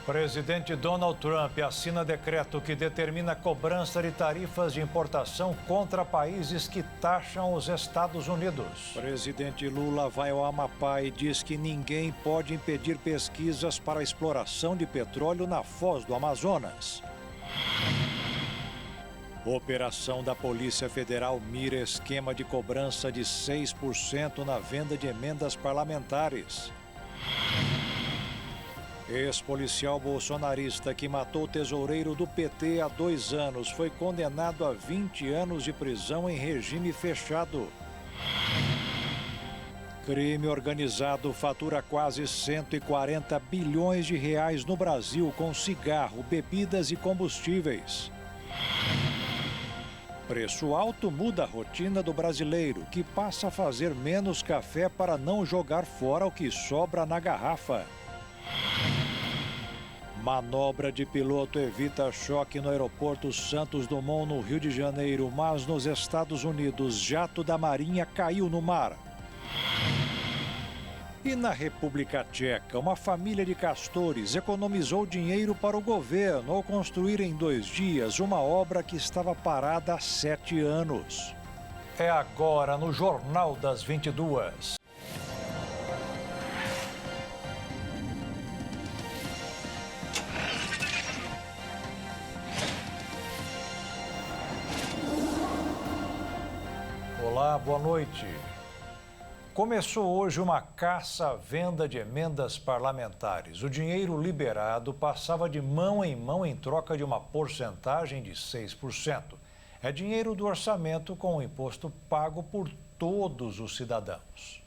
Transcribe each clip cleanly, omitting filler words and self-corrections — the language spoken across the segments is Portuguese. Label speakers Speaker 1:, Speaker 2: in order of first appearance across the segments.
Speaker 1: Presidente Donald Trump assina decreto que determina a cobrança de tarifas de importação contra países que taxam os Estados Unidos. Presidente Lula vai ao Amapá e diz que ninguém pode impedir pesquisas para a exploração de petróleo na foz do Amazonas. Operação da Polícia Federal mira esquema de cobrança de 6% na venda de emendas parlamentares. Ex-policial bolsonarista que matou o tesoureiro do PT há 2 anos foi condenado a 20 anos de prisão em regime fechado. Crime organizado fatura quase 140 bilhões de reais no Brasil com cigarro, bebidas e combustíveis. Preço alto muda a rotina do brasileiro, que passa a fazer menos café para não jogar fora o que sobra na garrafa. Manobra de piloto evita choque no aeroporto Santos Dumont, no Rio de Janeiro, mas nos Estados Unidos, jato da Marinha caiu no mar. E na República Tcheca, uma família de castores economizou dinheiro para o governo ao construir em 2 dias uma obra que estava parada há 7 anos. É agora no Jornal das 22. Olá, boa noite. Começou hoje uma caça à venda de emendas parlamentares. O dinheiro liberado passava de mão em troca de uma porcentagem de 6%. É dinheiro do orçamento com o imposto pago por todos os cidadãos.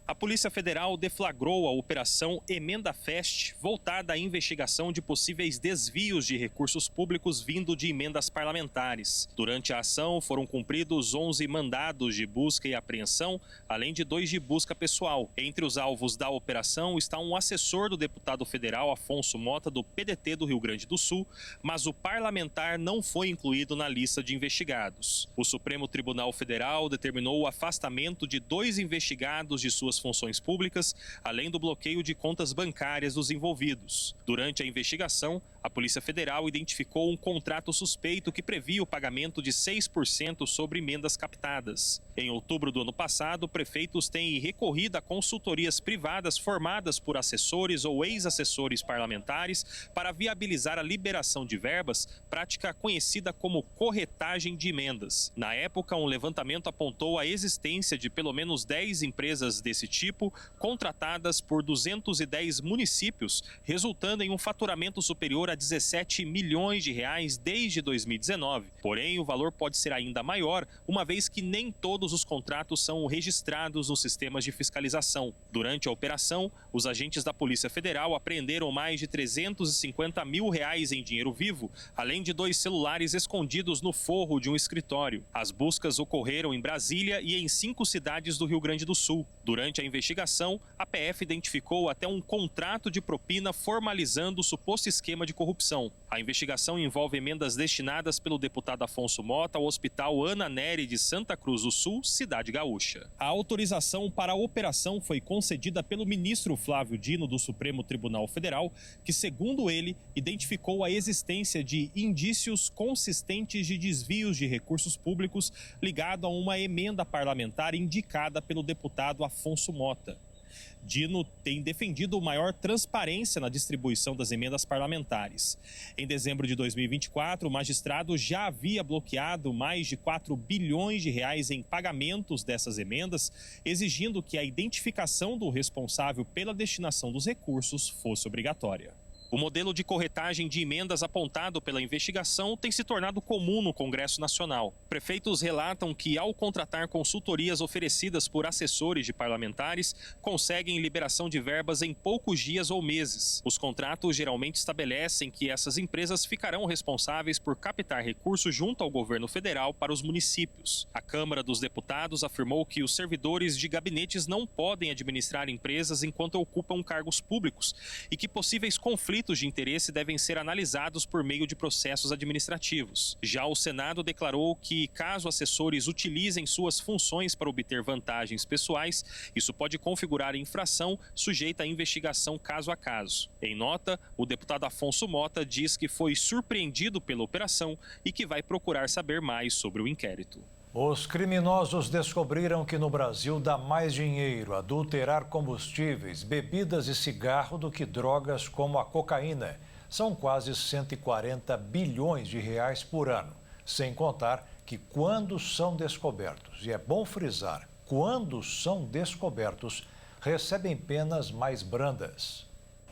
Speaker 2: A Polícia Federal deflagrou a Operação Emenda Fest, voltada à investigação de possíveis desvios de recursos públicos vindo de emendas parlamentares. Durante a ação, foram cumpridos 11 mandados de busca e apreensão, além de 2 de busca pessoal. Entre os alvos da operação está um assessor do deputado federal Afonso Mota, do PDT do Rio Grande do Sul, mas o parlamentar não foi incluído na lista de investigados. O Supremo Tribunal Federal determinou o afastamento de 2 investigados de suas funções públicas, além do bloqueio de contas bancárias dos envolvidos. Durante a investigação, a Polícia Federal identificou um contrato suspeito que previa o pagamento de 6% sobre emendas captadas. Em outubro do ano passado, prefeitos têm recorrido a consultorias privadas formadas por assessores ou ex-assessores parlamentares para viabilizar a liberação de verbas, prática conhecida como corretagem de emendas. Na época, um levantamento apontou a existência de pelo menos 10 empresas desse tipo, contratadas por 210 municípios, resultando em um faturamento superior a 17 milhões de reais desde 2019. Porém, o valor pode ser ainda maior, uma vez que nem todos os contratos são registrados nos sistemas de fiscalização. Durante a operação, os agentes da Polícia Federal apreenderam mais de 350 mil reais em dinheiro vivo, além de 2 celulares escondidos no forro de um escritório. As buscas ocorreram em Brasília e em 5 cidades do Rio Grande do Sul. Durante a investigação, a PF identificou até um contrato de propina formalizando o suposto esquema de corrupção. A investigação envolve emendas destinadas pelo deputado Afonso Mota ao Hospital Ana Nery de Santa Cruz do Sul, cidade gaúcha. A autorização para a operação foi concedida pelo ministro Flávio Dino do Supremo Tribunal Federal, que, segundo ele, identificou a existência de indícios consistentes de desvios de recursos públicos ligado a uma emenda parlamentar indicada pelo deputado Afonso Mota. Dino tem defendido maior transparência na distribuição das emendas parlamentares. Em dezembro de 2024, o magistrado já havia bloqueado mais de 4 bilhões de reais em pagamentos dessas emendas, exigindo que a identificação do responsável pela destinação dos recursos fosse obrigatória. O modelo de corretagem de emendas apontado pela investigação tem se tornado comum no Congresso Nacional. Prefeitos relatam que, ao contratar consultorias oferecidas por assessores de parlamentares, conseguem liberação de verbas em poucos dias ou meses. Os contratos geralmente estabelecem que essas empresas ficarão responsáveis por captar recursos junto ao governo federal para os municípios. A Câmara dos Deputados afirmou que os servidores de gabinetes não podem administrar empresas enquanto ocupam cargos públicos e que possíveis conflitos conflitos de interesse devem ser analisados por meio de processos administrativos. Já o Senado declarou que, caso assessores utilizem suas funções para obter vantagens pessoais, isso pode configurar infração sujeita à investigação caso a caso. Em nota, o deputado Afonso Mota diz que foi surpreendido pela operação e que vai procurar saber mais sobre o inquérito.
Speaker 1: Os criminosos descobriram que no Brasil dá mais dinheiro adulterar combustíveis, bebidas e cigarro do que drogas como a cocaína. São quase 140 bilhões de reais por ano. Sem contar que quando são descobertos, e é bom frisar, quando são descobertos, recebem penas mais brandas.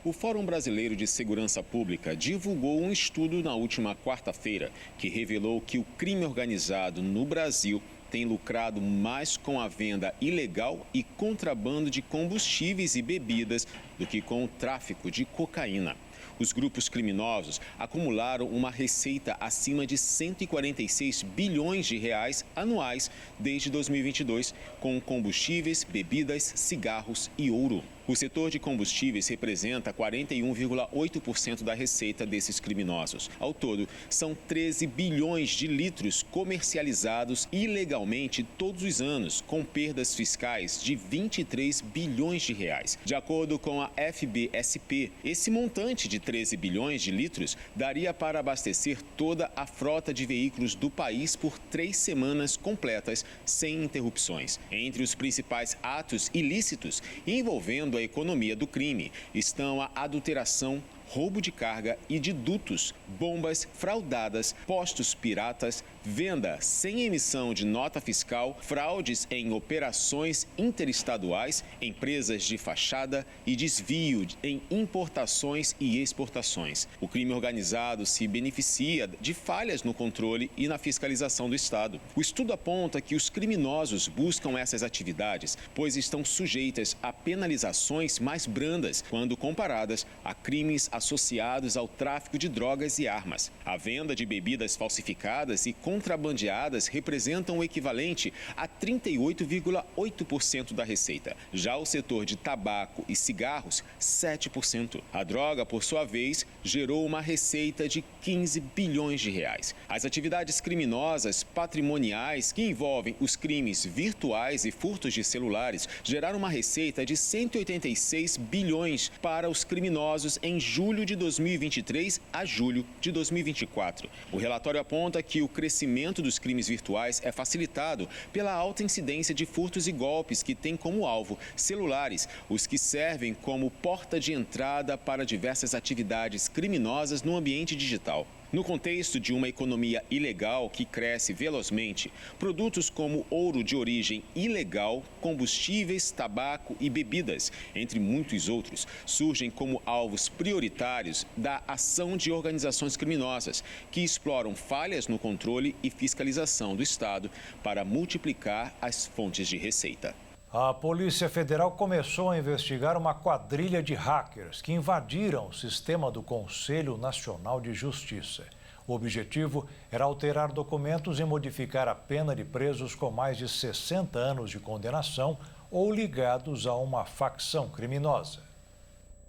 Speaker 3: O Fórum Brasileiro de Segurança Pública divulgou um estudo na última quarta-feira que revelou que o crime organizado no Brasil tem lucrado mais com a venda ilegal e contrabando de combustíveis e bebidas do que com o tráfico de cocaína. Os grupos criminosos acumularam uma receita acima de 146 bilhões de reais anuais desde 2022, com combustíveis, bebidas, cigarros e ouro. O setor de combustíveis representa 41,8% da receita desses criminosos. Ao todo, são 13 bilhões de litros comercializados ilegalmente todos os anos, com perdas fiscais de 23 bilhões de reais. De acordo com a FBSP, esse montante de 13 bilhões de litros daria para abastecer toda a frota de veículos do país por 3 semanas completas, sem interrupções. Entre os principais atos ilícitos envolvendo a economia do crime estão a adulteração, roubo de carga e de dutos, bombas fraudadas, postos piratas, venda sem emissão de nota fiscal, fraudes em operações interestaduais, empresas de fachada e desvio em importações e exportações. O crime organizado se beneficia de falhas no controle e na fiscalização do Estado. O estudo aponta que os criminosos buscam essas atividades, pois estão sujeitas a penalizações mais brandas quando comparadas a crimes associados ao tráfico de drogas e armas. A venda de bebidas falsificadas e contrabandeadas representam o equivalente a 38,8% da receita. Já o setor de tabaco e cigarros, 7%. A droga, por sua vez, gerou uma receita de 15 bilhões de reais. As atividades criminosas patrimoniais que envolvem os crimes virtuais e furtos de celulares geraram uma receita de 186 bilhões para os criminosos em julho de 2023 a julho de 2024. O relatório aponta que o crescimento dos crimes virtuais é facilitado pela alta incidência de furtos e golpes que têm como alvo celulares, os que servem como porta de entrada para diversas atividades criminosas no ambiente digital. No contexto de uma economia ilegal que cresce velozmente, produtos como ouro de origem ilegal, combustíveis, tabaco e bebidas, entre muitos outros, surgem como alvos prioritários da ação de organizações criminosas, que exploram falhas no controle e fiscalização do Estado para multiplicar as fontes de receita.
Speaker 1: A Polícia Federal começou a investigar uma quadrilha de hackers que invadiram o sistema do Conselho Nacional de Justiça. O objetivo era alterar documentos e modificar a pena de presos com mais de 60 anos de condenação ou ligados a uma facção criminosa.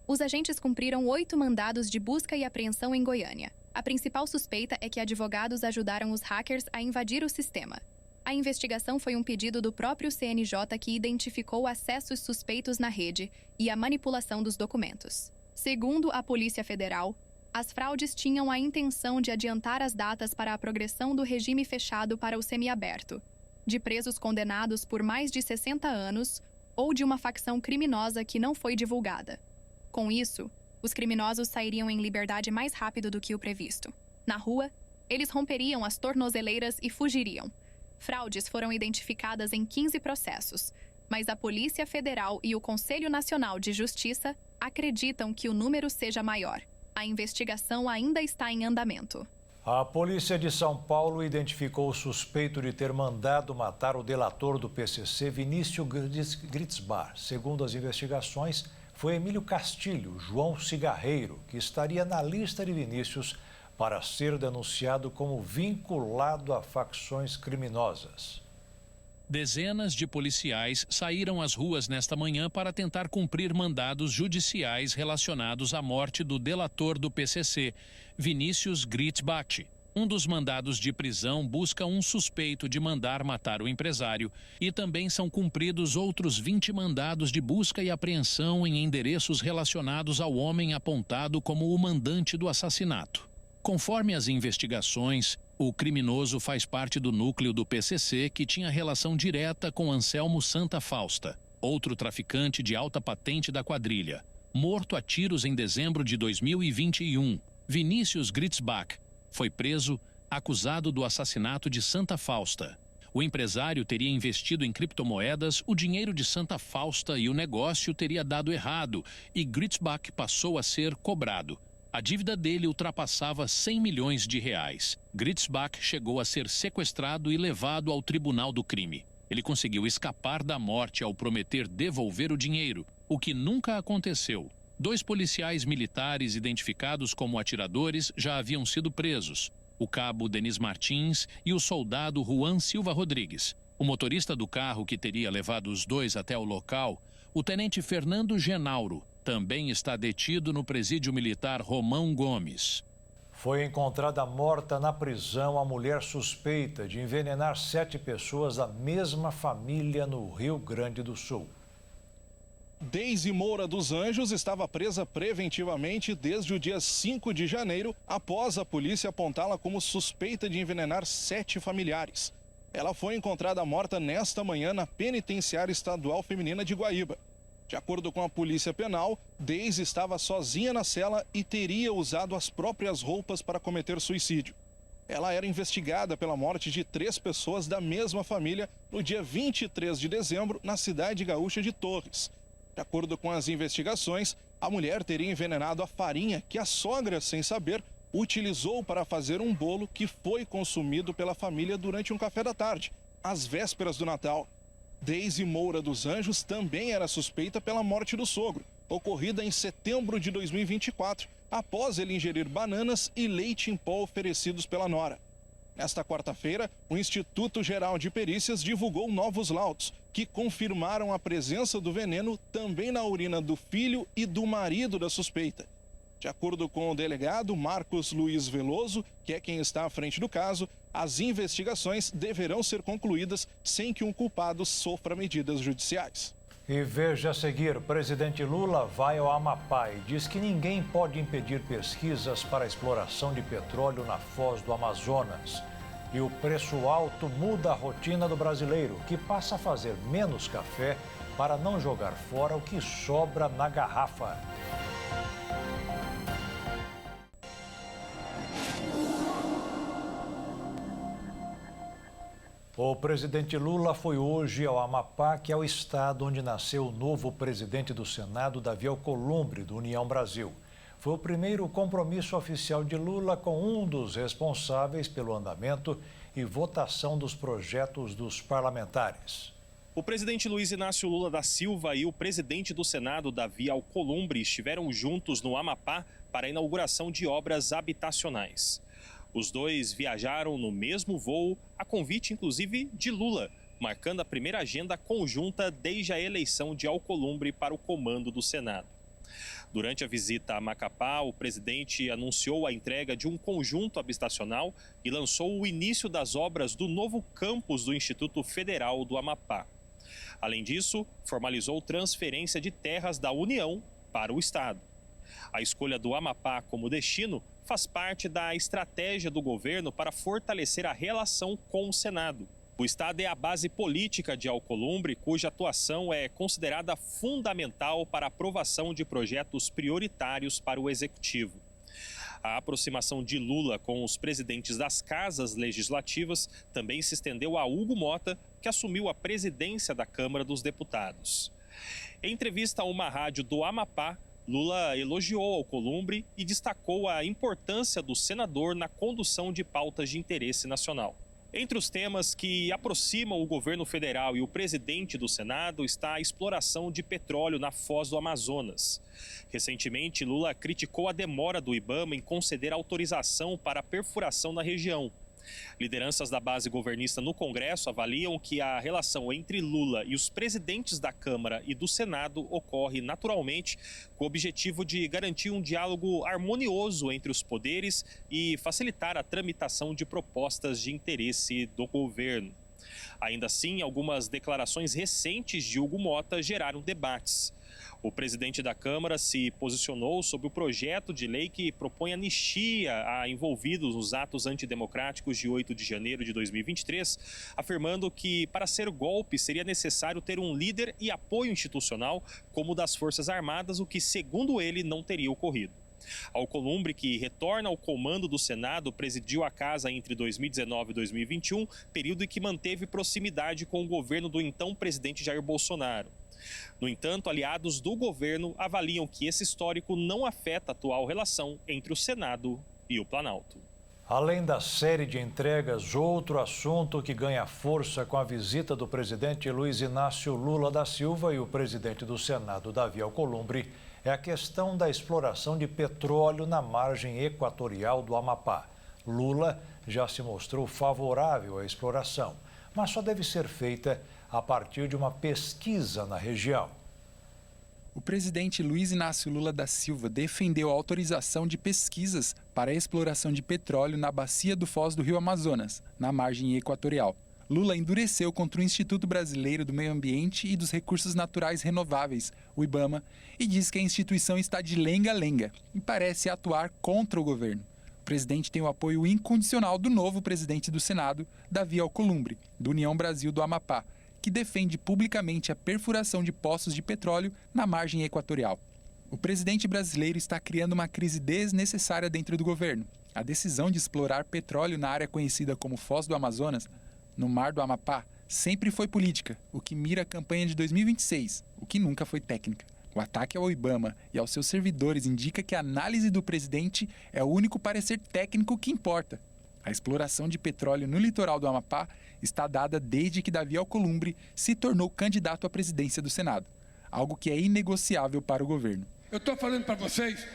Speaker 4: Os agentes cumpriram 8 mandados de busca e apreensão em Goiânia. A principal suspeita é que advogados ajudaram os hackers a invadir o sistema. A investigação foi um pedido do próprio CNJ que identificou acessos suspeitos na rede e a manipulação dos documentos. Segundo a Polícia Federal, as fraudes tinham a intenção de adiantar as datas para a progressão do regime fechado para o semiaberto, de presos condenados por mais de 60 anos ou de uma facção criminosa que não foi divulgada. Com isso, os criminosos sairiam em liberdade mais rápido do que o previsto. Na rua, eles romperiam as tornozeleiras e fugiriam. Fraudes foram identificadas em 15 processos, mas a Polícia Federal e o Conselho Nacional de Justiça acreditam que o número seja maior. A investigação ainda está em andamento.
Speaker 1: A polícia de São Paulo identificou o suspeito de ter mandado matar o delator do PCC, Vinícius Gritzbar. Segundo as investigações, foi Emílio Castilho, João Cigarreiro, que estaria na lista de Vinícius para ser denunciado como vinculado a facções criminosas.
Speaker 5: Dezenas de policiais saíram às ruas nesta manhã para tentar cumprir mandados judiciais relacionados à morte do delator do PCC, Vinícius Gritzbach. Um dos mandados de prisão busca um suspeito de mandar matar o empresário e também são cumpridos outros 20 mandados de busca e apreensão em endereços relacionados ao homem apontado como o mandante do assassinato. Conforme as investigações, o criminoso faz parte do núcleo do PCC que tinha relação direta com Anselmo Santa Fausta, outro traficante de alta patente da quadrilha. Morto a tiros em dezembro de 2021, Vinícius Gritzbach foi preso, acusado do assassinato de Santa Fausta. O empresário teria investido em criptomoedas o dinheiro de Santa Fausta e o negócio teria dado errado e Gritzbach passou a ser cobrado. A dívida dele ultrapassava 100 milhões de reais. Gritzbach chegou a ser sequestrado e levado ao tribunal do crime. Ele conseguiu escapar da morte ao prometer devolver o dinheiro, o que nunca aconteceu. 2 policiais militares identificados como atiradores já haviam sido presos: o cabo Denis Martins e o soldado Juan Silva Rodrigues. O motorista do carro que teria levado os 2 até o local, o tenente Fernando Genauro, também está detido no presídio militar Romão Gomes.
Speaker 1: Foi encontrada morta na prisão a mulher suspeita de envenenar 7 pessoas da mesma família no Rio Grande do Sul.
Speaker 6: Deise Moura dos Anjos estava presa preventivamente desde o dia 5 de janeiro, após a polícia apontá-la como suspeita de envenenar 7 familiares. Ela foi encontrada morta nesta manhã na Penitenciária Estadual Feminina de Guaíba. De acordo com a Polícia Penal, Deise estava sozinha na cela e teria usado as próprias roupas para cometer suicídio. Ela era investigada pela morte de 3 pessoas da mesma família no dia 23 de dezembro, na cidade gaúcha de Torres. De acordo com as investigações, a mulher teria envenenado a farinha que a sogra, sem saber, utilizou para fazer um bolo que foi consumido pela família durante um café da tarde, às vésperas do Natal. Deise Moura dos Anjos também era suspeita pela morte do sogro, ocorrida em setembro de 2024, após ele ingerir bananas e leite em pó oferecidos pela nora. Nesta quarta-feira, o Instituto Geral de Perícias divulgou novos laudos, que confirmaram a presença do veneno também na urina do filho e do marido da suspeita. De acordo com o delegado Marcos Luiz Veloso, que é quem está à frente do caso, as investigações deverão ser concluídas sem que um culpado sofra medidas judiciais.
Speaker 1: E veja a seguir, o presidente Lula vai ao Amapá e diz que ninguém pode impedir pesquisas para a exploração de petróleo na foz do Amazonas. E o preço alto muda a rotina do brasileiro, que passa a fazer menos café para não jogar fora o que sobra na garrafa. O presidente Lula foi hoje ao Amapá, que é o estado onde nasceu o novo presidente do Senado, Davi Alcolumbre, do União Brasil. Foi o primeiro compromisso oficial de Lula com um dos responsáveis pelo andamento e votação dos projetos dos parlamentares.
Speaker 2: O presidente Luiz Inácio Lula da Silva e o presidente do Senado, Davi Alcolumbre, estiveram juntos no Amapá para a inauguração de obras habitacionais. Os dois viajaram no mesmo voo, a convite inclusive de Lula, marcando a primeira agenda conjunta desde a eleição de Alcolumbre para o comando do Senado. Durante a visita a Macapá, o presidente anunciou a entrega de um conjunto habitacional e lançou o início das obras do novo campus do Instituto Federal do Amapá. Além disso, formalizou transferência de terras da União para o Estado. A escolha do Amapá como destino faz parte da estratégia do governo para fortalecer a relação com o Senado. O Estado é a base política de Alcolumbre, cuja atuação é considerada fundamental para a aprovação de projetos prioritários para o Executivo. A aproximação de Lula com os presidentes das casas legislativas também se estendeu a Hugo Mota, que assumiu a presidência da Câmara dos Deputados. Em entrevista a uma rádio do Amapá, Lula elogiou Alcolumbre e destacou a importância do senador na condução de pautas de interesse nacional. Entre os temas que aproximam o governo federal e o presidente do Senado está a exploração de petróleo na foz do Amazonas. Recentemente, Lula criticou a demora do IBAMA em conceder autorização para a perfuração na região. Lideranças da base governista no Congresso avaliam que a relação entre Lula e os presidentes da Câmara e do Senado ocorre naturalmente com o objetivo de garantir um diálogo harmonioso entre os poderes e facilitar a tramitação de propostas de interesse do governo. Ainda assim, algumas declarações recentes de Hugo Motta geraram debates. O presidente da Câmara se posicionou sobre o projeto de lei que propõe anistia a envolvidos nos atos antidemocráticos de 8 de janeiro de 2023, afirmando que, para ser golpe, seria necessário ter um líder e apoio institucional, como o das Forças Armadas, o que, segundo ele, não teria ocorrido. Alcolumbre, que retorna ao comando do Senado, presidiu a casa entre 2019 e 2021, período em que manteve proximidade com o governo do então presidente Jair Bolsonaro. No entanto, aliados do governo avaliam que esse histórico não afeta a atual relação entre o Senado e o Planalto.
Speaker 1: Além da série de entregas, outro assunto que ganha força com a visita do presidente Luiz Inácio Lula da Silva e o presidente do Senado, Davi Alcolumbre, é a questão da exploração de petróleo na margem equatorial do Amapá. Lula já se mostrou favorável à exploração, mas só deve ser feita a partir de uma pesquisa na região.
Speaker 7: O presidente Luiz Inácio Lula da Silva defendeu a autorização de pesquisas para a exploração de petróleo na bacia do Foz do Rio Amazonas, na margem equatorial. Lula endureceu contra o Instituto Brasileiro do Meio Ambiente e dos Recursos Naturais Renováveis, o IBAMA, e diz que a instituição está de lenga-lenga e parece atuar contra o governo. O presidente tem o apoio incondicional do novo presidente do Senado, Davi Alcolumbre, do União Brasil do Amapá, que defende publicamente a perfuração de poços de petróleo na margem equatorial. O presidente brasileiro está criando uma crise desnecessária dentro do governo. A decisão de explorar petróleo na área conhecida como Foz do Amazonas, no Mar do Amapá, sempre foi política, o que mira a campanha de 2026, o que nunca foi técnica. O ataque ao IBAMA e aos seus servidores indica que a análise do presidente é o único parecer técnico que importa. A exploração de petróleo no litoral do Amapá está dada desde que Davi Alcolumbre se tornou candidato à presidência do Senado, algo que é inegociável para o governo.
Speaker 8: Eu estou falando para vocês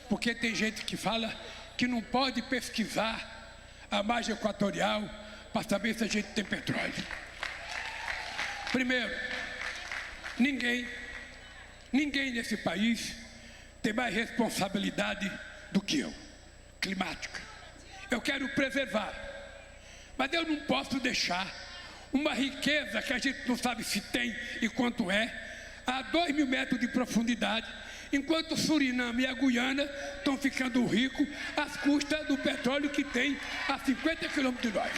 Speaker 8: porque tem gente que fala que não pode pesquisar a margem equatorial para saber se a gente tem petróleo. Primeiro, ninguém nesse país tem mais responsabilidade do que eu, climática. Eu quero preservar, mas eu não posso deixar uma riqueza que a gente não sabe se tem e quanto é, a 2.000 metros de profundidade, enquanto o Suriname e a Guiana estão ficando ricos às custas do petróleo que tem a 50 quilômetros de nós.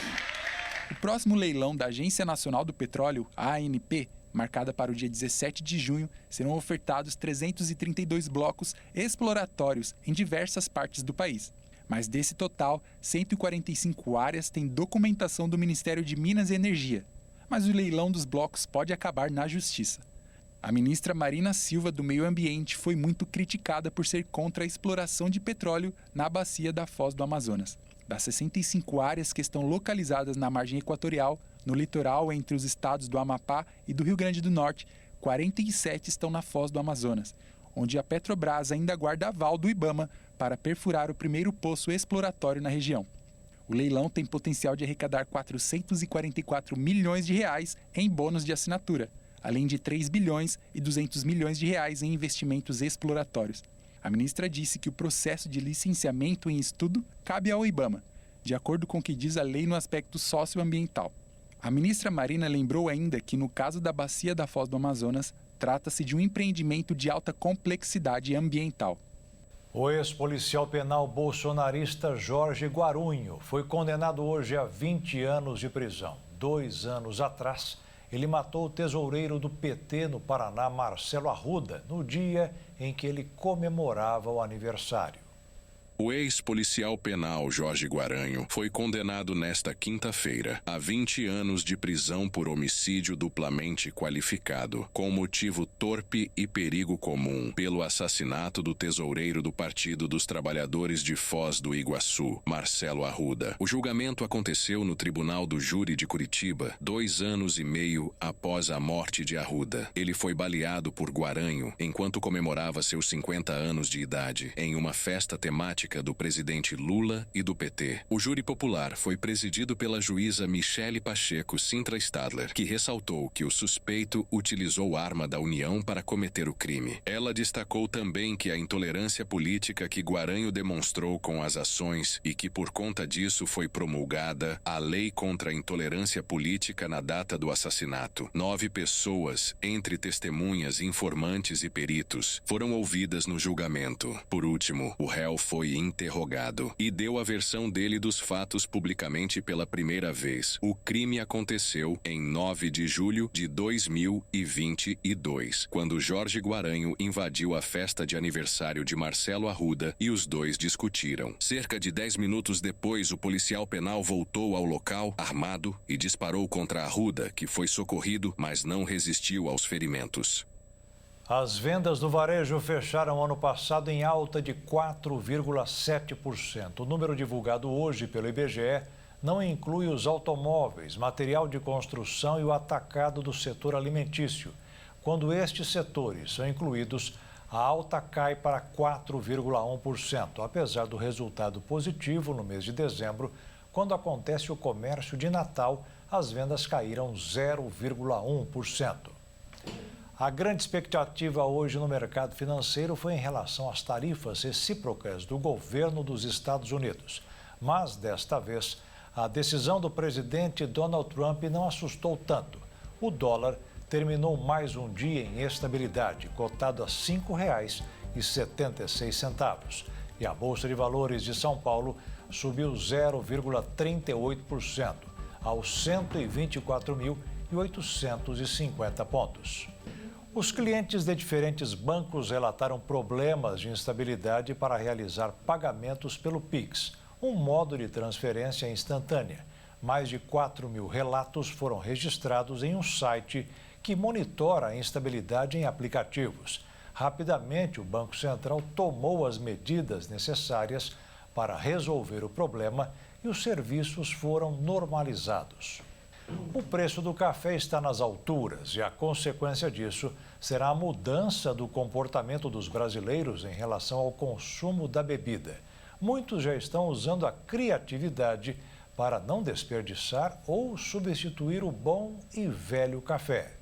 Speaker 7: O próximo leilão da Agência Nacional do Petróleo, a ANP, marcada para o dia 17 de junho, serão ofertados 332 blocos exploratórios em diversas partes do país. Mas desse total, 145 áreas têm documentação do Ministério de Minas e Energia. Mas o leilão dos blocos pode acabar na Justiça. A ministra Marina Silva, do Meio Ambiente, foi muito criticada por ser contra a exploração de petróleo na bacia da Foz do Amazonas. Das 65 áreas que estão localizadas na margem equatorial, no litoral entre os estados do Amapá e do Rio Grande do Norte, 47 estão na Foz do Amazonas, onde a Petrobras ainda guarda aval do IBAMA para perfurar o primeiro poço exploratório na região. O leilão tem potencial de arrecadar 444 milhões de reais em bônus de assinatura, além de 3 bilhões e 200 milhões de reais em investimentos exploratórios. A ministra disse que o processo de licenciamento em estudo cabe ao IBAMA, de acordo com o que diz a lei no aspecto socioambiental. A ministra Marina lembrou ainda que, no caso da bacia da Foz do Amazonas, trata-se de um empreendimento de alta complexidade ambiental.
Speaker 1: O ex-policial penal bolsonarista Jorge Guarunho foi condenado hoje a 20 anos de prisão. 2 anos atrás, ele matou o tesoureiro do PT no Paraná, Marcelo Arruda, no dia em que ele comemorava o aniversário.
Speaker 9: O ex-policial penal Jorge Guarunho foi condenado nesta quinta-feira a 20 anos de prisão por homicídio duplamente qualificado, com motivo torpe e perigo comum, pelo assassinato do tesoureiro do Partido dos Trabalhadores de Foz do Iguaçu, Marcelo Arruda. O julgamento aconteceu no Tribunal do Júri de Curitiba, 2 anos e meio após a morte de Arruda. Ele foi baleado por Guarunho enquanto comemorava seus 50 anos de idade em uma festa temática política do presidente Lula e do PT. O júri popular foi presidido pela juíza Michele Pacheco Sintra Stadler, que ressaltou que o suspeito utilizou arma da União para cometer o crime. Ela destacou também que a intolerância política que Guaranho demonstrou com as ações e que por conta disso foi promulgada a Lei contra a Intolerância Política na data do assassinato. 9 pessoas, entre testemunhas, informantes e peritos, foram ouvidas no julgamento. Por último, o réu foi interrogado e deu a versão dele dos fatos publicamente pela primeira vez. O crime aconteceu em 9 de julho de 2022, quando Jorge Guaranho invadiu a festa de aniversário de Marcelo Arruda e os dois discutiram. Cerca de 10 minutos depois, o policial penal voltou ao local, armado, e disparou contra Arruda, que foi socorrido, mas não resistiu aos ferimentos.
Speaker 1: As vendas do varejo fecharam ano passado em alta de 4,7%. O número divulgado hoje pelo IBGE não inclui os automóveis, material de construção e o atacado do setor alimentício. Quando estes setores são incluídos, a alta cai para 4,1%, apesar do resultado positivo no mês de dezembro. Quando acontece o comércio de Natal, as vendas caíram 0,1%. A grande expectativa hoje no mercado financeiro foi em relação às tarifas recíprocas do governo dos Estados Unidos. Mas, desta vez, a decisão do presidente Donald Trump não assustou tanto. O dólar terminou mais um dia em estabilidade, cotado a R$ 5,76. E a Bolsa de Valores de São Paulo subiu 0,38%, aos 124.850 pontos. Os clientes de diferentes bancos relataram problemas de instabilidade para realizar pagamentos pelo Pix, um modo de transferência instantânea. Mais de 4.000 relatos foram registrados em um site que monitora a instabilidade em aplicativos. Rapidamente, o Banco Central tomou as medidas necessárias para resolver o problema e os serviços foram normalizados. O preço do café está nas alturas e a consequência disso será a mudança do comportamento dos brasileiros em relação ao consumo da bebida. Muitos já estão usando a criatividade para não desperdiçar ou substituir o bom e velho café.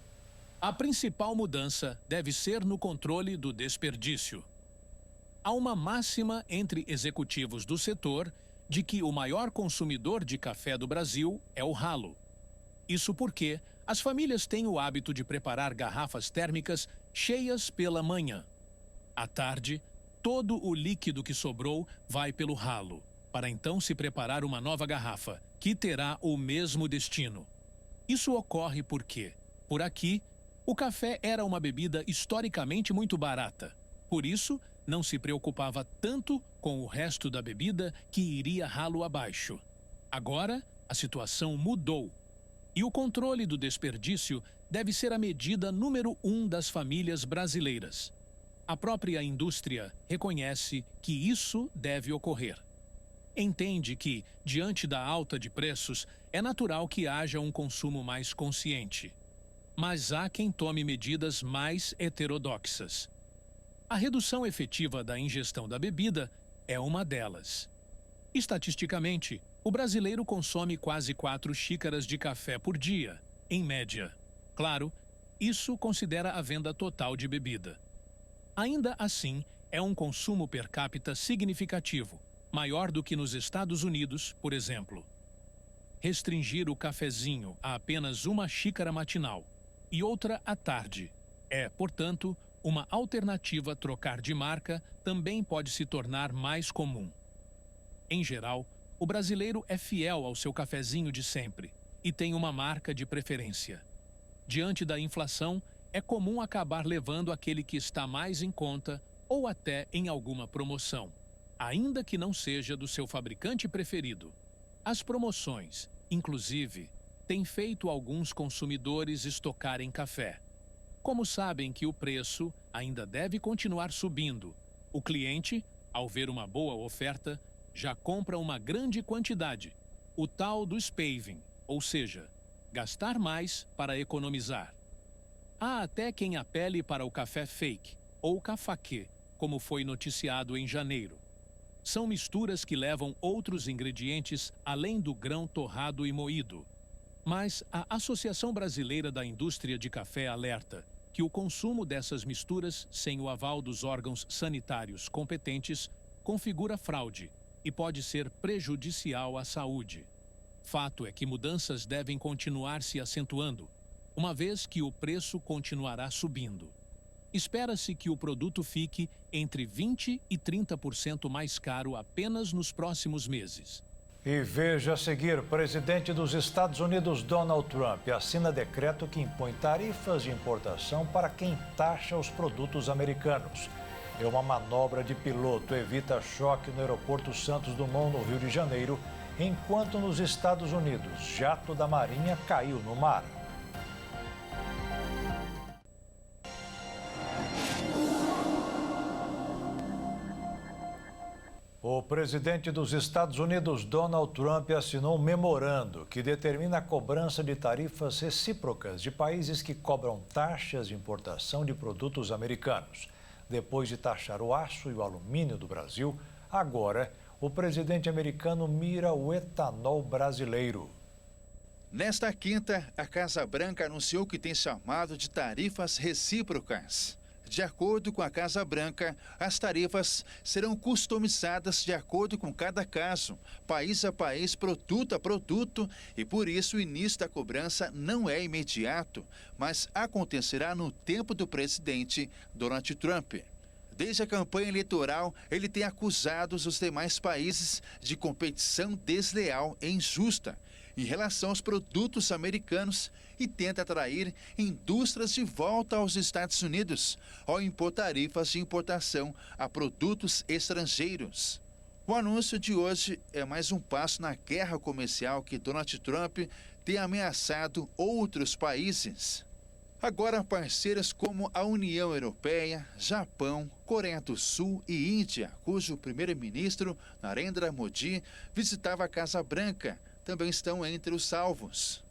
Speaker 5: A principal mudança deve ser no controle do desperdício. Há uma máxima entre executivos do setor de que o maior consumidor de café do Brasil é o ralo. Isso porque as famílias têm o hábito de preparar garrafas térmicas cheias pela manhã. À tarde, todo o líquido que sobrou vai pelo ralo, para então se preparar uma nova garrafa, que terá o mesmo destino. Isso ocorre porque, por aqui, o café era uma bebida historicamente muito barata. Por isso, não se preocupava tanto com o resto da bebida que iria ralo abaixo. Agora, a situação mudou. E o controle do desperdício deve ser a medida número 1 das famílias brasileiras. A própria indústria reconhece que isso deve ocorrer. Entende que, diante da alta de preços, é natural que haja um consumo mais consciente. Mas há quem tome medidas mais heterodoxas. A redução efetiva da ingestão da bebida é uma delas. Estatisticamente, o brasileiro consome quase 4 xícaras de café por dia, em média. Claro, isso considera a venda total de bebida. Ainda assim, é um consumo per capita significativo, maior do que nos Estados Unidos, por exemplo. Restringir o cafezinho a apenas uma xícara matinal e outra à tarde é, portanto, uma alternativa. Trocar de marca também pode se tornar mais comum. Em geral, o brasileiro é fiel ao seu cafezinho de sempre e tem uma marca de preferência. Diante da inflação, é comum acabar levando aquele que está mais em conta ou até em alguma promoção, ainda que não seja do seu fabricante preferido. As promoções, inclusive, têm feito alguns consumidores estocarem café. Como sabem que o preço ainda deve continuar subindo, o cliente, ao ver uma boa oferta, já compra uma grande quantidade, o tal do spaving, ou seja, gastar mais para economizar. Há até quem apele para o café fake, ou cafaquê, como foi noticiado em janeiro. São misturas que levam outros ingredientes além do grão torrado e moído. Mas a Associação Brasileira da Indústria de Café alerta que o consumo dessas misturas, sem o aval dos órgãos sanitários competentes, configura fraude e pode ser prejudicial à saúde. Fato é que mudanças devem continuar se acentuando, uma vez que o preço continuará subindo. Espera-se que o produto fique entre 20% e 30% mais caro apenas nos próximos meses.
Speaker 1: E veja a seguir, presidente dos Estados Unidos, Donald Trump, assina decreto que impõe tarifas de importação para quem taxa os produtos americanos. É uma manobra de piloto, evita choque no aeroporto Santos Dumont, no Rio de Janeiro, enquanto nos Estados Unidos, jato da Marinha caiu no mar. O presidente dos Estados Unidos, Donald Trump, assinou um memorando que determina a cobrança de tarifas recíprocas de países que cobram taxas de importação de produtos americanos. Depois de taxar o aço e o alumínio do Brasil, agora o presidente americano mira o etanol brasileiro.
Speaker 10: Nesta quinta, a Casa Branca anunciou que tem chamado de tarifas recíprocas. De acordo com a Casa Branca, as tarifas serão customizadas de acordo com cada caso, país a país, produto a produto, e por isso o início da cobrança não é imediato, mas acontecerá no tempo do presidente Donald Trump. Desde a campanha eleitoral, ele tem acusado os demais países de competição desleal e injusta em relação aos produtos americanos e tenta atrair indústrias de volta aos Estados Unidos ao impor tarifas de importação a produtos estrangeiros. O anúncio de hoje é mais um passo na guerra comercial que Donald Trump tem ameaçado outros países. Agora, parceiros como a União Europeia, Japão, Coreia do Sul e Índia, cujo primeiro-ministro, Narendra Modi, visitava a Casa Branca, também estão entre os alvos.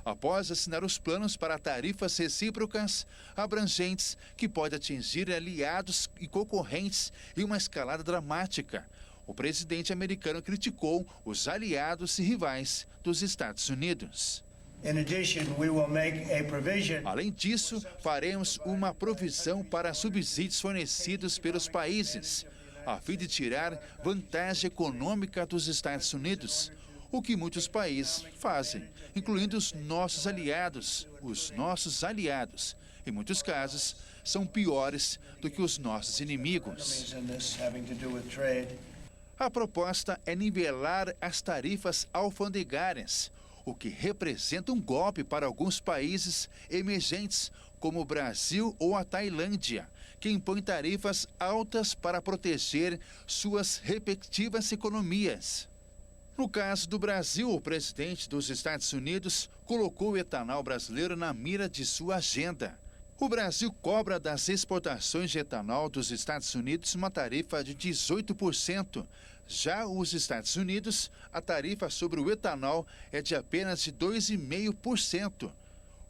Speaker 10: Após assinar os planos para tarifas recíprocas abrangentes que pode atingir aliados e concorrentes em uma escalada dramática, o presidente americano criticou os aliados e rivais dos Estados Unidos. Além disso, faremos uma provisão para subsídios fornecidos pelos países, a fim de tirar vantagem econômica dos Estados Unidos, o que muitos países fazem, incluindo os nossos aliados. Os nossos aliados, em muitos casos, são piores do que os nossos inimigos. A proposta é nivelar as tarifas alfandegárias, o que representa um golpe para alguns países emergentes, como o Brasil ou a Tailândia, que impõem tarifas altas para proteger suas respectivas economias. No caso do Brasil, o presidente dos Estados Unidos colocou o etanol brasileiro na mira de sua agenda. O Brasil cobra das exportações de etanol dos Estados Unidos uma tarifa de 18%. Já os Estados Unidos, a tarifa sobre o etanol é de apenas de 2,5%.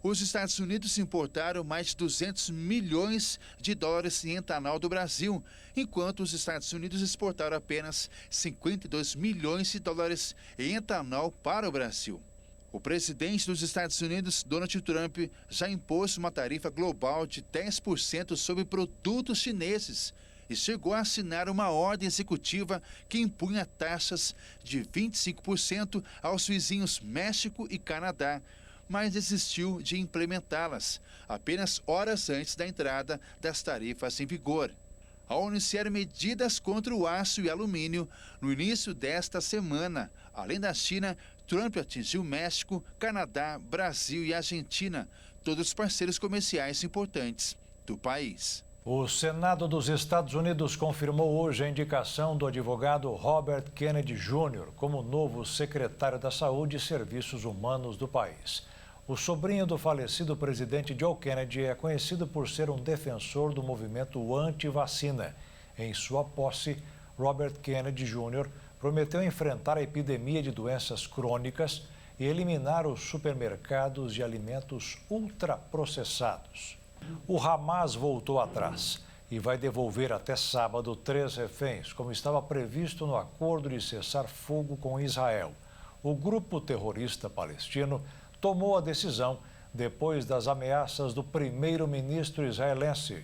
Speaker 10: Os Estados Unidos importaram mais de 200 milhões de dólares em etanol do Brasil, enquanto os Estados Unidos exportaram apenas 52 milhões de dólares em etanol para o Brasil. O presidente dos Estados Unidos, Donald Trump, já impôs uma tarifa global de 10% sobre produtos chineses e chegou a assinar uma ordem executiva que impunha taxas de 25% aos vizinhos México e Canadá, mas desistiu de implementá-las apenas horas antes da entrada das tarifas em vigor. Ao anunciar medidas contra o aço e alumínio no início desta semana, além da China, Trump atingiu México, Canadá, Brasil e Argentina, todos parceiros comerciais importantes do país.
Speaker 1: O Senado dos Estados Unidos confirmou hoje a indicação do advogado Robert Kennedy Jr. como novo secretário da Saúde e Serviços Humanos do país. O sobrinho do falecido presidente Joe Kennedy é conhecido por ser um defensor do movimento anti-vacina. Em sua posse, Robert Kennedy Jr. prometeu enfrentar a epidemia de doenças crônicas e eliminar os supermercados de alimentos ultraprocessados. O Hamas voltou atrás. e vai devolver até sábado 3 reféns, como estava previsto no acordo de cessar-fogo com Israel. O grupo terrorista palestino tomou a decisão depois das ameaças do primeiro-ministro israelense.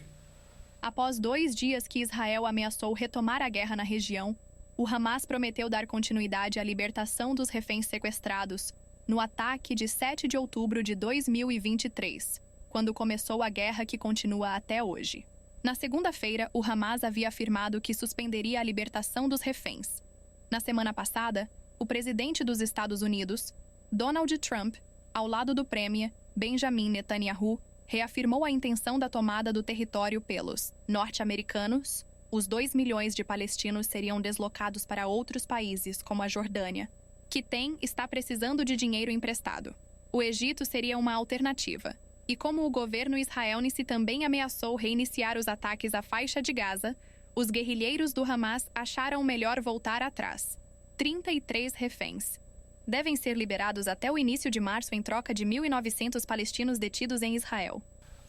Speaker 4: Após 2 dias que Israel ameaçou retomar a guerra na região, o Hamas prometeu dar continuidade à libertação dos reféns sequestrados no ataque de 7 de outubro de 2023, quando começou a guerra que continua até hoje. Na segunda-feira, o Hamas havia afirmado que suspenderia a libertação dos reféns. Na semana passada, o presidente dos Estados Unidos, Donald Trump, ao lado do premier Benjamin Netanyahu, reafirmou a intenção da tomada do território pelos norte-americanos. Os 2 milhões de palestinos seriam deslocados para outros países, como a Jordânia, que está precisando de dinheiro emprestado. O Egito seria uma alternativa. E como o governo israelense também ameaçou reiniciar os ataques à faixa de Gaza, os guerrilheiros do Hamas acharam melhor voltar atrás. 33 reféns devem ser liberados até o início de março em troca de 1.900 palestinos detidos em Israel.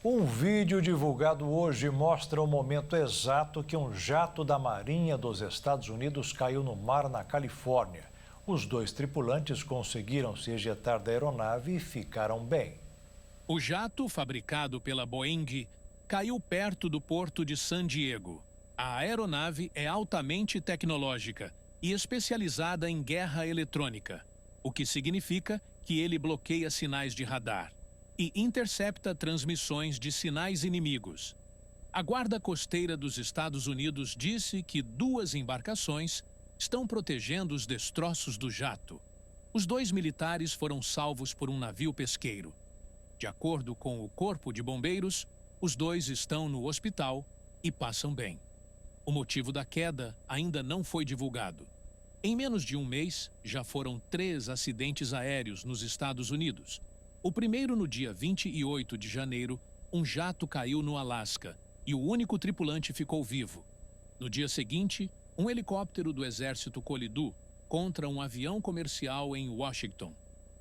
Speaker 1: Um vídeo divulgado hoje mostra o momento exato que um jato da Marinha dos Estados Unidos caiu no mar na Califórnia. Os 2 tripulantes conseguiram se ejetar da aeronave e ficaram bem.
Speaker 5: O jato, fabricado pela Boeing, caiu perto do porto de San Diego. A aeronave é altamente tecnológica e especializada em guerra eletrônica, o que significa que ele bloqueia sinais de radar e intercepta transmissões de sinais inimigos. A Guarda Costeira dos Estados Unidos disse que 2 embarcações estão protegendo os destroços do jato. Os 2 militares foram salvos por um navio pesqueiro. De acordo com o Corpo de Bombeiros, os 2 estão no hospital e passam bem. O motivo da queda ainda não foi divulgado. Em menos de um mês, já foram 3 acidentes aéreos nos Estados Unidos. O primeiro no dia 28 de janeiro, um jato caiu no Alasca e o único tripulante ficou vivo. No dia seguinte, um helicóptero do exército colidiu contra um avião comercial em Washington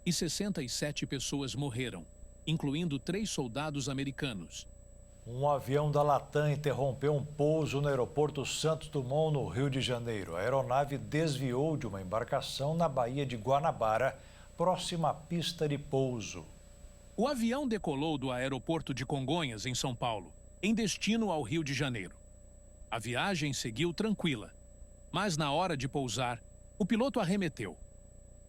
Speaker 5: e 67 pessoas morreram, incluindo 3 soldados americanos.
Speaker 1: Um avião da Latam interrompeu um pouso no aeroporto Santos Dumont, no Rio de Janeiro. A aeronave desviou de uma embarcação na Baía de Guanabara, próxima à pista de pouso.
Speaker 5: O avião decolou do aeroporto de Congonhas, em São Paulo, em destino ao Rio de Janeiro. A viagem seguiu tranquila, mas na hora de pousar, o piloto arremeteu.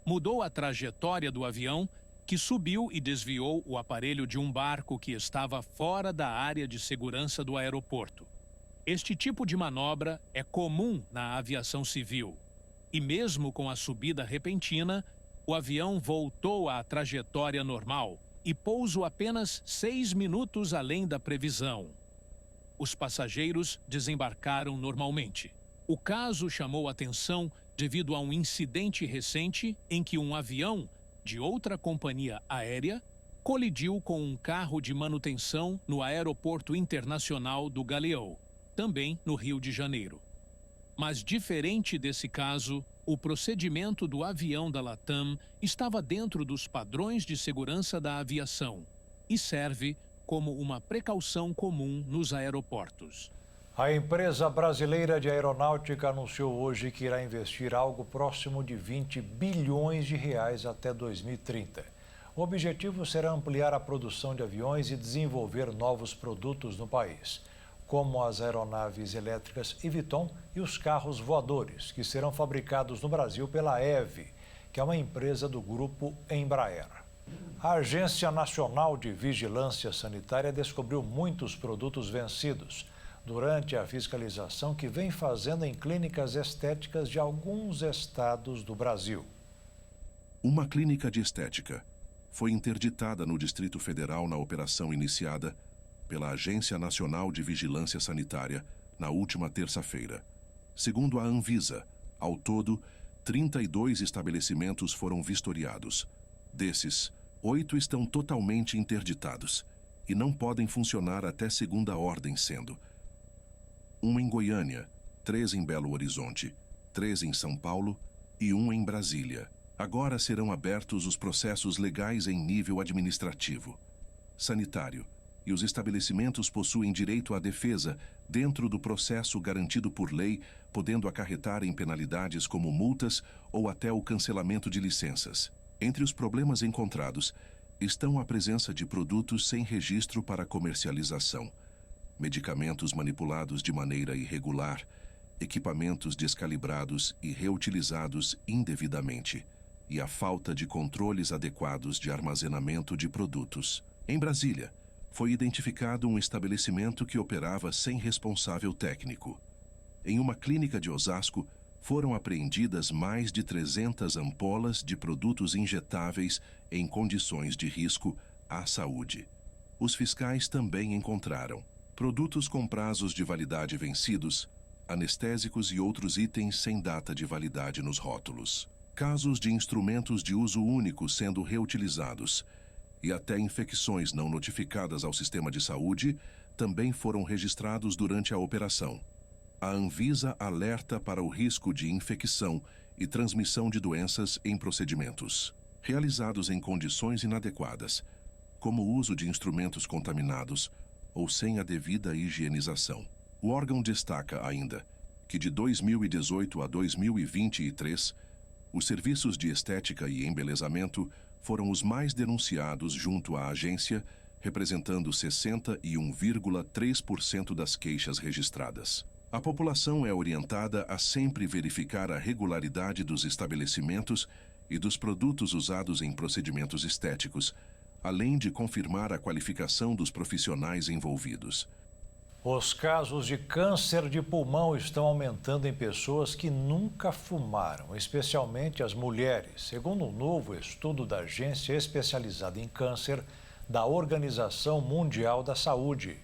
Speaker 5: Mudou a trajetória do avião, que subiu e desviou o aparelho de um barco que estava fora da área de segurança do aeroporto. Este tipo de manobra é comum na aviação civil. E mesmo com a subida repentina, o avião voltou à trajetória normal e pousou apenas 6 minutos além da previsão. Os passageiros desembarcaram normalmente. O caso chamou atenção devido a um incidente recente em que um avião de outra companhia aérea colidiu com um carro de manutenção no Aeroporto Internacional do Galeão, também no Rio de Janeiro. Mas diferente desse caso, o procedimento do avião da Latam estava dentro dos padrões de segurança da aviação e serve como uma precaução comum nos aeroportos.
Speaker 1: A empresa brasileira de aeronáutica anunciou hoje que irá investir algo próximo de 20 bilhões de reais até 2030. O objetivo será ampliar a produção de aviões e desenvolver novos produtos no país, como as aeronaves elétricas Eviton e os carros voadores, que serão fabricados no Brasil pela EVE, que é uma empresa do grupo Embraer. A Agência Nacional de Vigilância Sanitária descobriu muitos produtos vencidos durante a fiscalização que vem fazendo em clínicas estéticas de alguns estados do Brasil.
Speaker 9: Uma clínica de estética foi interditada no Distrito Federal na operação iniciada pela Agência Nacional de Vigilância Sanitária na última terça-feira. Segundo a Anvisa, ao todo, 32 estabelecimentos foram vistoriados. Desses, 8 estão totalmente interditados e não podem funcionar até segunda ordem, sendo 1 em Goiânia, 3 em Belo Horizonte, 3 em São Paulo e 1 em Brasília. Agora serão abertos os processos legais em nível administrativo, sanitário e os estabelecimentos possuem direito à defesa dentro do processo garantido por lei, podendo acarretar em penalidades como multas ou até o cancelamento de licenças. Entre os problemas encontrados estão a presença de produtos sem registro para comercialização, medicamentos manipulados de maneira irregular, equipamentos descalibrados e reutilizados indevidamente, e a falta de controles adequados de armazenamento de produtos. Em Brasília, foi identificado um estabelecimento que operava sem responsável técnico. Em uma clínica de Osasco, foram apreendidas mais de 300 ampolas de produtos injetáveis em condições de risco à saúde. Os fiscais também encontraram produtos com prazos de validade vencidos, anestésicos e outros itens sem data de validade nos rótulos. Casos de instrumentos de uso único sendo reutilizados e até infecções não notificadas ao sistema de saúde também foram registrados durante a operação. A Anvisa alerta para o risco de infecção e transmissão de doenças em procedimentos realizados em condições inadequadas, como o uso de instrumentos contaminados ou sem a devida higienização. O órgão destaca ainda que de 2018 a 2023, os serviços de estética e embelezamento foram os mais denunciados junto à agência, representando 61,3% das queixas registradas. A população é orientada a sempre verificar a regularidade dos estabelecimentos e dos produtos usados em procedimentos estéticos, além de confirmar a qualificação dos profissionais envolvidos.
Speaker 1: Os casos de câncer de pulmão estão aumentando em pessoas que nunca fumaram, especialmente as mulheres, segundo um novo estudo da agência especializada em câncer da Organização Mundial da Saúde.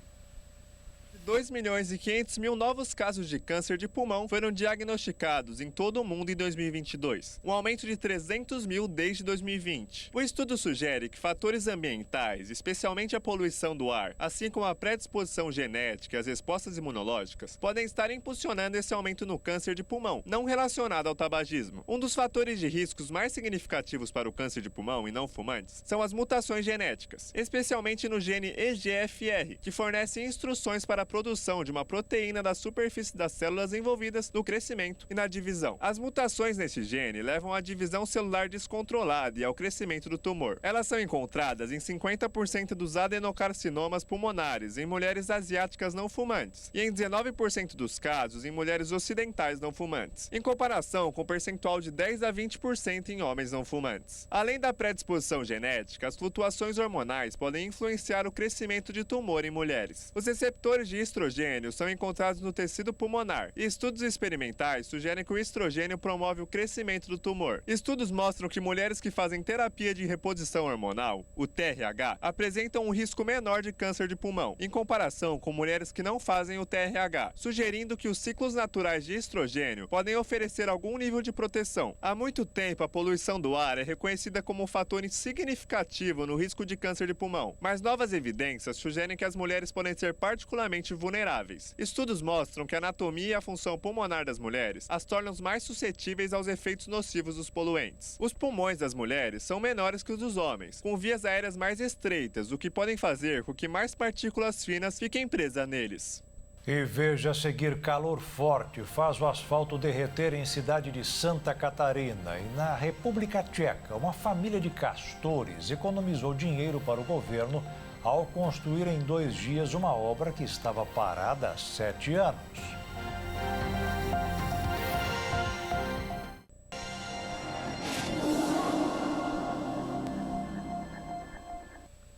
Speaker 11: 2.500.000 novos casos de câncer de pulmão foram diagnosticados em todo o mundo em 2022, um aumento de 300 mil desde 2020. O estudo sugere que fatores ambientais, especialmente a poluição do ar, assim como a predisposição genética e as respostas imunológicas, podem estar impulsionando esse aumento no câncer de pulmão, não relacionado ao tabagismo. Um dos fatores de riscos mais significativos para o câncer de pulmão em não fumantes são as mutações genéticas, especialmente no gene EGFR, que fornece instruções para a produção de uma proteína da superfície das células envolvidas no crescimento e na divisão. As mutações nesse gene levam à divisão celular descontrolada e ao crescimento do tumor. Elas são encontradas em 50% dos adenocarcinomas pulmonares em mulheres asiáticas não fumantes e em 19% dos casos em mulheres ocidentais não fumantes, em comparação com o percentual de 10 a 20% em homens não fumantes. Além da predisposição genética, as flutuações hormonais podem influenciar o crescimento de tumor em mulheres. Os receptores de estrogênio são encontrados no tecido pulmonar e estudos experimentais sugerem que o estrogênio promove o crescimento do tumor. Estudos mostram que mulheres que fazem terapia de reposição hormonal, o TRH, apresentam um risco menor de câncer de pulmão, em comparação com mulheres que não fazem o TRH, sugerindo que os ciclos naturais de estrogênio podem oferecer algum nível de proteção. Há muito tempo, a poluição do ar é reconhecida como um fator significativo no risco de câncer de pulmão, mas novas evidências sugerem que as mulheres podem ser particularmente vulneráveis. Estudos mostram que a anatomia e a função pulmonar das mulheres as tornam mais suscetíveis aos efeitos nocivos dos poluentes. Os pulmões das mulheres são menores que os dos homens, com vias aéreas mais estreitas, o que podem fazer com que mais partículas finas fiquem presas neles.
Speaker 1: E veja a seguir: calor forte faz o asfalto derreter em cidade de Santa Catarina. E na República Tcheca, uma família de castores economizou dinheiro para o governo ao construir em 2 dias uma obra que estava parada há 7 anos.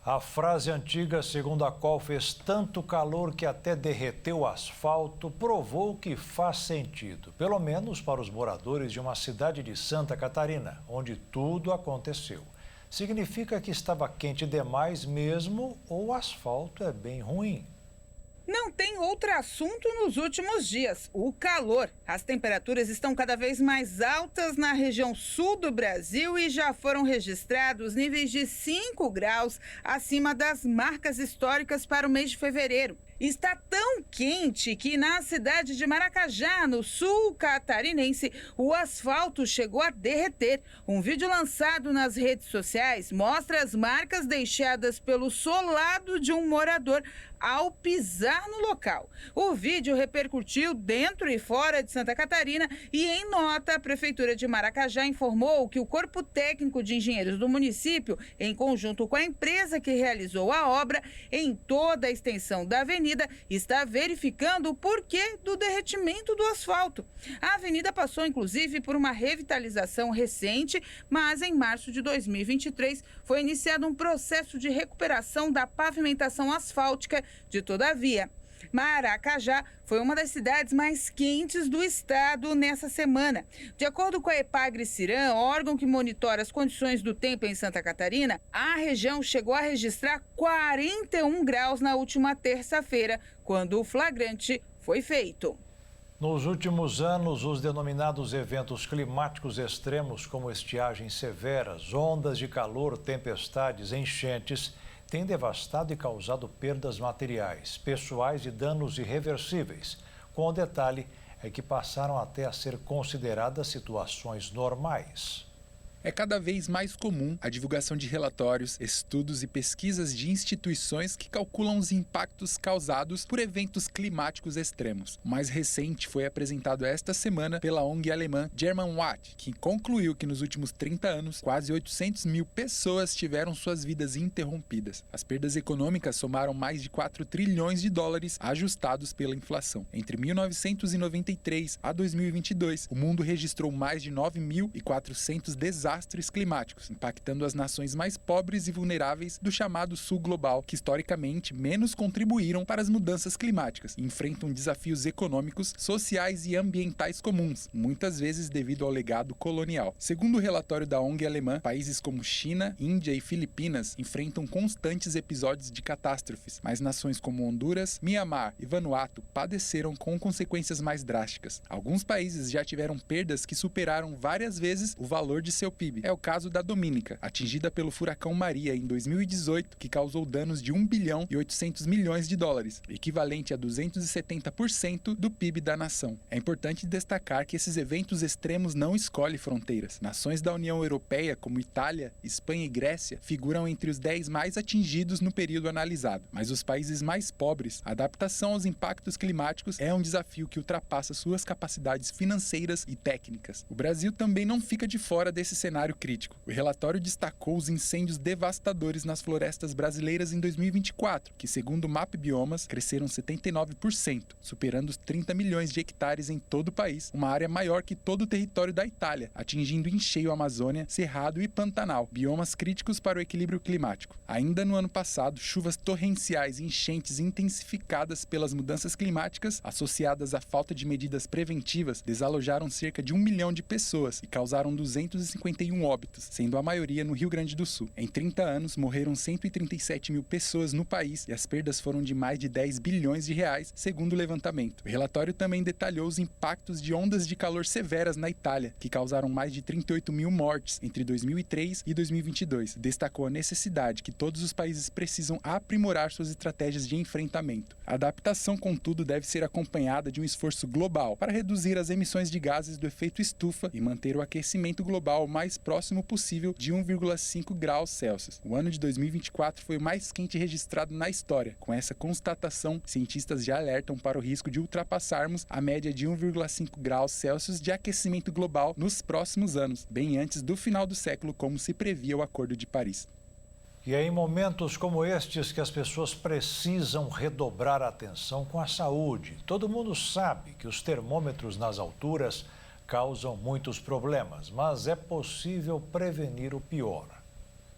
Speaker 1: A frase antiga segundo a qual fez tanto calor que até derreteu o asfalto provou que faz sentido, pelo menos para os moradores de uma cidade de Santa Catarina, onde tudo aconteceu. Significa que estava quente demais mesmo ou o asfalto é bem ruim?
Speaker 12: Não tem outro assunto nos últimos dias: o calor. As temperaturas estão cada vez mais altas na região sul do Brasil e já foram registrados níveis de 5 graus acima das marcas históricas para o mês de fevereiro. Está tão quente que na cidade de Maracajá, no sul catarinense, o asfalto chegou a derreter. Um vídeo lançado nas redes sociais mostra as marcas deixadas pelo solado de um morador ao pisar no local. O vídeo repercutiu dentro e fora de Santa Catarina e, em nota, a Prefeitura de Maracajá informou que o Corpo Técnico de Engenheiros do município, em conjunto com a empresa que realizou a obra em toda a extensão da avenida, está verificando o porquê do derretimento do asfalto. A avenida passou, inclusive, por uma revitalização recente, mas em março de 2023 foi iniciado um processo de recuperação da pavimentação asfáltica de toda a via. Maracajá foi uma das cidades mais quentes do estado nessa semana. De acordo com a Epagre-Ciran, órgão que monitora as condições do tempo em Santa Catarina, a região chegou a registrar 41 graus na última terça-feira, quando o flagrante foi feito.
Speaker 1: Nos últimos anos, os denominados eventos climáticos extremos, como estiagens severas, ondas de calor, tempestades, enchentes, têm devastado e causado perdas materiais, pessoais e danos irreversíveis. Com o detalhe é que passaram até a ser consideradas situações normais.
Speaker 7: É cada vez mais comum a divulgação de relatórios, estudos e pesquisas de instituições que calculam os impactos causados por eventos climáticos extremos. O mais recente foi apresentado esta semana pela ONG alemã Germanwatch, que concluiu que nos últimos 30 anos, quase 800 mil pessoas tiveram suas vidas interrompidas. As perdas econômicas somaram mais de 4 trilhões de dólares ajustados pela inflação. Entre 1993 a 2022, o mundo registrou mais de 9.400 desastres climáticos, impactando as nações mais pobres e vulneráveis do chamado Sul Global, que historicamente menos contribuíram para as mudanças climáticas e enfrentam desafios econômicos, sociais e ambientais comuns, muitas vezes devido ao legado colonial. Segundo o relatório da ONG alemã, países como China, Índia e Filipinas enfrentam constantes episódios de catástrofes, mas nações como Honduras, Mianmar e Vanuatu padeceram com consequências mais drásticas. Alguns países já tiveram perdas que superaram várias vezes o valor de seu PIB. É o caso da Dominica, atingida pelo furacão Maria em 2018, que causou danos de 1 bilhão e 800 milhões de dólares, equivalente a 270% do PIB da nação. É importante destacar que esses eventos extremos não escolhem fronteiras. Nações da União Europeia, como Itália, Espanha e Grécia, figuram entre os 10 mais atingidos no período analisado. Mas os países mais pobres, a adaptação aos impactos climáticos é um desafio que ultrapassa suas capacidades financeiras e técnicas. O Brasil também não fica de fora desse cenário crítico. O relatório destacou os incêndios devastadores nas florestas brasileiras em 2024, que, segundo o MAP Biomas, cresceram 79%, superando os 30 milhões de hectares em todo o país, uma área maior que todo o território da Itália, atingindo em cheio a Amazônia, Cerrado e Pantanal, biomas críticos para o equilíbrio climático. Ainda no ano passado, chuvas torrenciais e enchentes intensificadas pelas mudanças climáticas, associadas à falta de medidas preventivas, desalojaram cerca de 1 milhão de pessoas e causaram 251 óbitos, sendo a maioria no Rio Grande do Sul. Em 30 anos, morreram 137 mil pessoas no país e as perdas foram de mais de 10 bilhões de reais, segundo o levantamento. O relatório também detalhou os impactos de ondas de calor severas na Itália, que causaram mais de 38 mil mortes entre 2003 e 2022. Destacou a necessidade que todos os países precisam aprimorar suas estratégias de enfrentamento. A adaptação, contudo, deve ser acompanhada de um esforço global para reduzir as emissões de gases do efeito estufa e manter o aquecimento global mais próximo possível de 1,5 graus Celsius. O ano de 2024 foi o mais quente registrado na história. Com essa constatação, cientistas já alertam para o risco de ultrapassarmos a média de 1,5 graus Celsius de aquecimento global nos próximos anos, bem antes do final do século, como se previa o Acordo de Paris.
Speaker 1: E é em momentos como estes que as pessoas precisam redobrar a atenção com a saúde. Todo mundo sabe que os termômetros nas alturas causam muitos problemas, mas é possível prevenir o pior.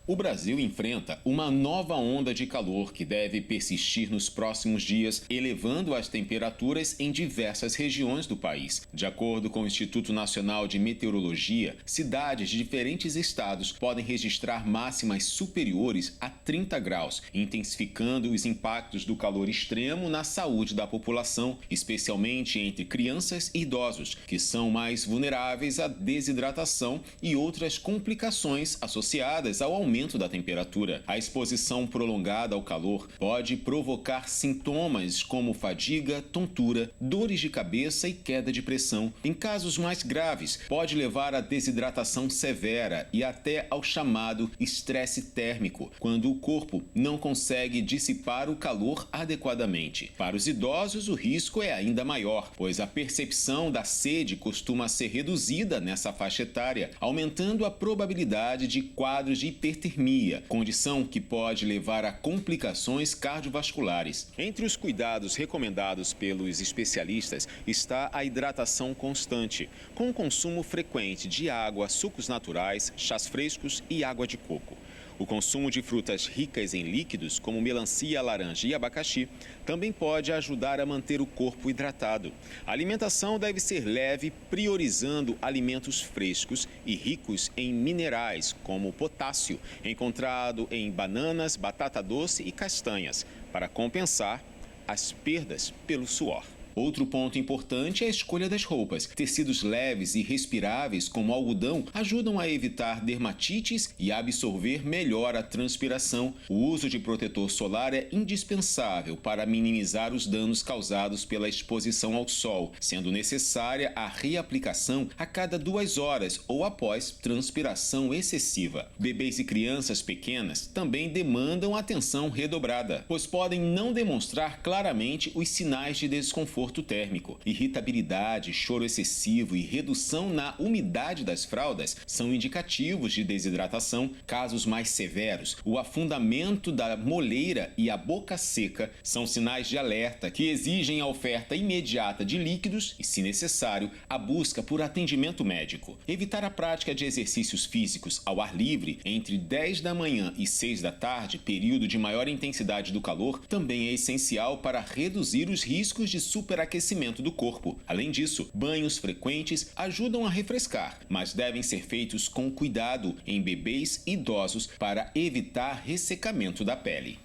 Speaker 3: O Brasil enfrenta uma nova onda de calor que deve persistir nos próximos dias, elevando as temperaturas em diversas regiões do país. De acordo com o Instituto Nacional de Meteorologia, cidades de diferentes estados podem registrar máximas superiores a 30 graus, intensificando os impactos do calor extremo na saúde da população, especialmente entre crianças e idosos, que são mais vulneráveis à desidratação e outras complicações associadas ao aumento aumento da temperatura. A exposição prolongada ao calor pode provocar sintomas como fadiga, tontura, dores de cabeça e queda de pressão. Em casos mais graves, pode levar à desidratação severa e até ao chamado estresse térmico, quando o corpo não consegue dissipar o calor adequadamente. Para os idosos, o risco é ainda maior, pois a percepção da sede costuma ser reduzida nessa faixa etária, aumentando a probabilidade de quadros de hipertermia, condição que pode levar a complicações cardiovasculares. Entre os cuidados recomendados pelos especialistas está a hidratação constante, com o consumo frequente de água, sucos naturais, chás frescos e água de coco. O consumo de frutas ricas em líquidos, como melancia, laranja e abacaxi, também pode ajudar a manter o corpo hidratado. A alimentação deve ser leve, priorizando alimentos frescos e ricos em minerais, como potássio, encontrado em bananas, batata doce e castanhas, para compensar as perdas pelo suor. Outro ponto importante é a escolha das roupas. Tecidos leves e respiráveis, como algodão, ajudam a evitar dermatites e absorver melhor a transpiração. O uso de protetor solar é indispensável para minimizar os danos causados pela exposição ao sol, sendo necessária a reaplicação a cada 2 horas ou após transpiração excessiva. Bebês e crianças pequenas também demandam atenção redobrada, pois podem não demonstrar claramente os sinais de desconforto térmico. Irritabilidade, choro excessivo e redução na umidade das fraldas são indicativos de desidratação. Casos mais severos, o afundamento da moleira e a boca seca são sinais de alerta que exigem a oferta imediata de líquidos e, se necessário, a busca por atendimento médico. Evitar a prática de exercícios físicos ao ar livre entre 10 da manhã e 6 da tarde, período de maior intensidade do calor, também é essencial para reduzir os riscos de superaquecimento do corpo. Além disso, banhos frequentes ajudam a refrescar, mas devem ser feitos com cuidado em bebês e idosos para evitar ressecamento da pele.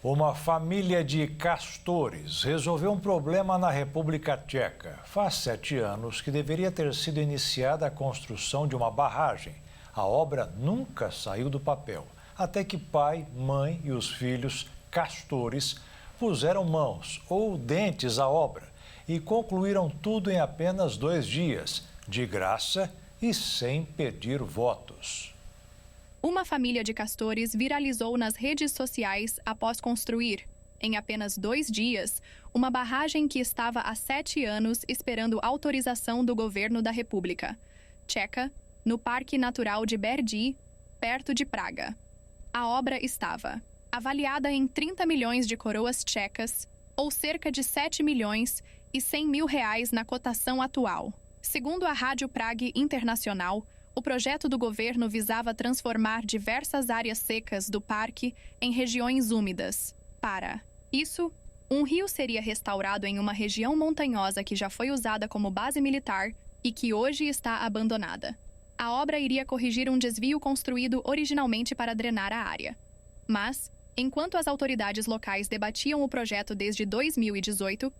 Speaker 1: Uma família de castores resolveu um problema na República Tcheca. Faz 7 anos que deveria ter sido iniciada a construção de uma barragem. A obra nunca saiu do papel, até que pai, mãe e os filhos, castores, puseram mãos ou dentes à obra e concluíram tudo em apenas 2 dias, de graça e sem pedir votos.
Speaker 4: Uma família de castores viralizou nas redes sociais após construir, em apenas 2 dias, uma barragem que estava há 7 anos esperando autorização do governo da República Tcheca, no Parque Natural de Berdý, perto de Praga. A obra estava avaliada em 30 milhões de coroas tchecas, ou cerca de 7 milhões e 100 mil reais na cotação atual. Segundo a Rádio Prague Internacional, o projeto do governo visava transformar diversas áreas secas do parque em regiões úmidas. Para isso, um rio seria restaurado em uma região montanhosa que já foi usada como base militar e que hoje está abandonada. A obra iria corrigir um desvio construído originalmente para drenar a área. Mas, enquanto as autoridades locais debatiam o projeto desde 2018,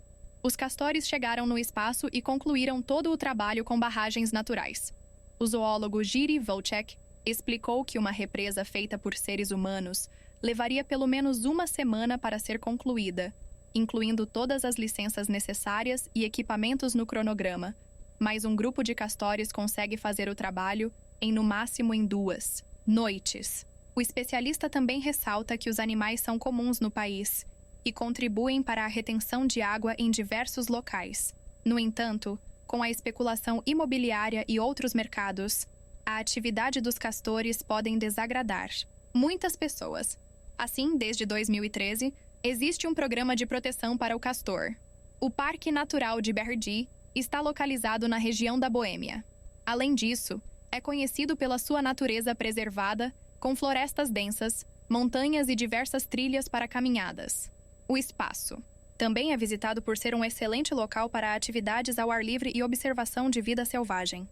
Speaker 4: os castores chegaram no espaço e concluíram todo o trabalho com barragens naturais. O zoólogo Jiří Volček explicou que uma represa feita por seres humanos levaria pelo menos 1 semana para ser concluída, incluindo todas as licenças necessárias e equipamentos no cronograma, mas um grupo de castores consegue fazer o trabalho no máximo em 2 noites. O especialista também ressalta que os animais são comuns no país e contribuem para a retenção de água em diversos locais. No entanto, com a especulação imobiliária e outros mercados, a atividade dos castores podem desagradar muitas pessoas. Assim, desde 2013, existe um programa de proteção para o castor. O Parque Natural de Berdý está localizado na região da Boêmia. Além disso, é conhecido pela sua natureza preservada, com florestas densas, montanhas e diversas trilhas para caminhadas. O espaço também é visitado por ser um excelente local para atividades ao ar livre e observação de vida selvagem.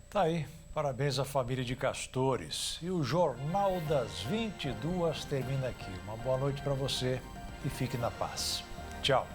Speaker 1: Tá aí, parabéns à família de castores. E o Jornal das 22 termina aqui. Uma boa noite para você e fique na paz. Tchau.